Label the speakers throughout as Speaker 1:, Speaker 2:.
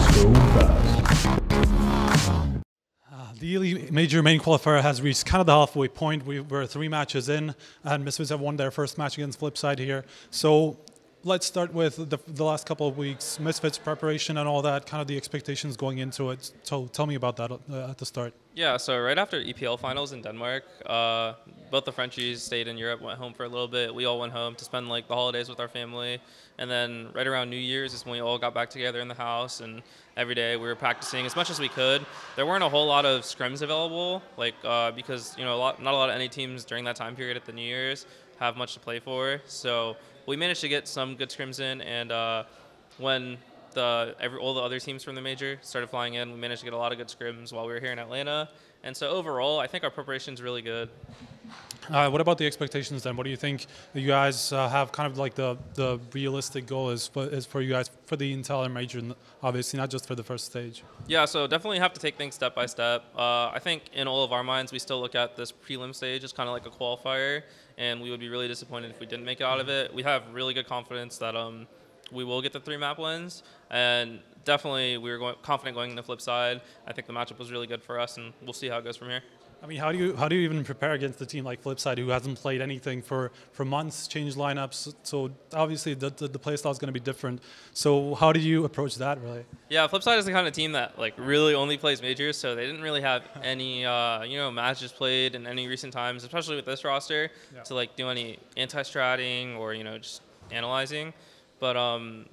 Speaker 1: go fast.
Speaker 2: The ELEAGUE Major Main Qualifier has reached kind of the halfway point. We're 3 matches in, and Misfits have won their first match against Flipside here. So let's start with the last couple of weeks, Misfits preparation and all that, kind of the expectations going into it. So tell me about that at the start.
Speaker 3: Yeah, so right after EPL finals in Denmark, both the Frenchies stayed in Europe, went home for a little bit. We all went home to spend like the holidays with our family. And then right around New Year's is when we all got back together in the house, and every day we were practicing as much as we could. There weren't a whole lot of scrims available, like because not a lot of any teams during that time period at the New Year's have much to play for. So we managed to get some good scrims in, and when all the other teams from the major started flying in, we managed to get a lot of good scrims while we were here in Atlanta. And so overall, I think our preparation is really good.
Speaker 2: What about the expectations then? What do you think you guys have kind of like the realistic goal is for you guys for the entire major, obviously not just for the first stage?
Speaker 3: Yeah, so definitely have to take things step by step. I think in all of our minds, we still look at this prelim stage as kind of like a qualifier, and we would be really disappointed if we didn't make it out of it. We have really good confidence that we will get the 3 map wins, and definitely we were confident going into Flipside. I think the matchup was really good for us, and we'll see how it goes from here.
Speaker 2: I mean, how do you even prepare against a team like Flipside who hasn't played anything for months, changed lineups? So obviously the play style is going to be different. So how do you approach that, really?
Speaker 3: Yeah, Flipside is the kind of team that like really only plays majors, so they didn't really have any matches played in any recent times, especially with this roster, to like do any anti-stratting or just analyzing. But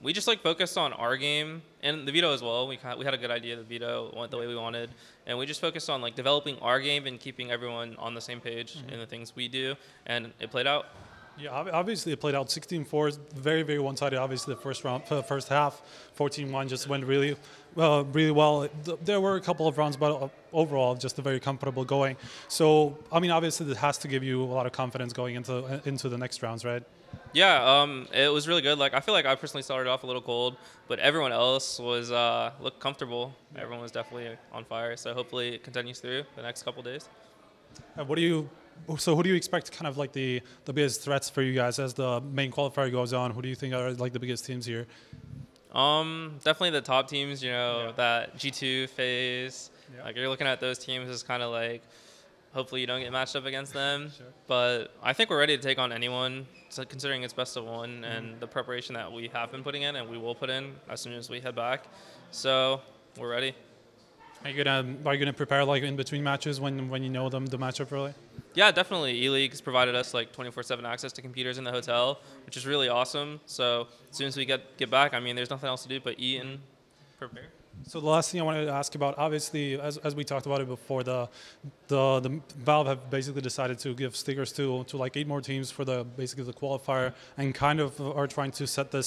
Speaker 3: we just like focused on our game and the veto as well. We had a good idea. The veto went the way we wanted, and we just focused on like developing our game and keeping everyone on the same page in the things we do, and it played out.
Speaker 2: Yeah, obviously it played out 16-4, very, very one-sided. Obviously the first half, 14-1 just went really well. There were a couple of rounds, but overall just a very comfortable going. So I mean, obviously this has to give you a lot of confidence going into the next rounds, right?
Speaker 3: Yeah, it was really good. Like I feel like I personally started off a little cold, but everyone else was looked comfortable. Yeah. Everyone was definitely on fire. So hopefully it continues through the next couple days.
Speaker 2: Who do you expect kind of like the biggest threats for you guys as the main qualifier goes on? Who do you think are like the biggest teams here?
Speaker 3: Definitely the top teams. That G2 phase. Yeah. Like you're looking at those teams as kind of like. Hopefully you don't get matched up against them. Sure. But I think we're ready to take on anyone, so considering it's best of 1 and the preparation that we have been putting in and we will put in as soon as we head back. So we're ready.
Speaker 2: Are you gonna prepare like in between matches when you know the matchup really?
Speaker 3: Yeah, definitely. ELEAGUE has provided us like 24/7 access to computers in the hotel, which is really awesome. So as soon as we get back, I mean, there's nothing else to do but eat and prepare.
Speaker 2: So the last thing I wanted to ask about, obviously, as we talked about it before, the Valve have basically decided to give stickers to like 8 more teams for basically the qualifier, and kind of are trying to set a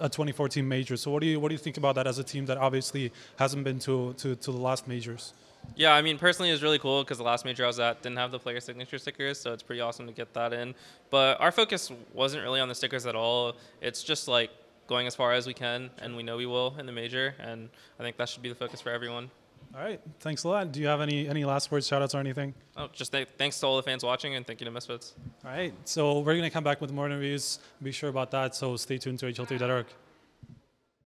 Speaker 2: 24-team major. So what do you think about that as a team that obviously hasn't been to the last majors?
Speaker 3: Yeah, I mean, personally, it was really cool because the last major I was at didn't have the player signature stickers, so it's pretty awesome to get that in. But our focus wasn't really on the stickers at all. It's just like going as far as we can, and we know we will in the major, and I think that should be the focus for everyone.
Speaker 2: All right, thanks a lot. Do you have any last words, shout-outs, or anything?
Speaker 3: Oh, just thanks to all the fans watching, and thank you to Misfits.
Speaker 2: All right, so we're going to come back with more interviews. Be sure about that, so stay tuned to HL3.org.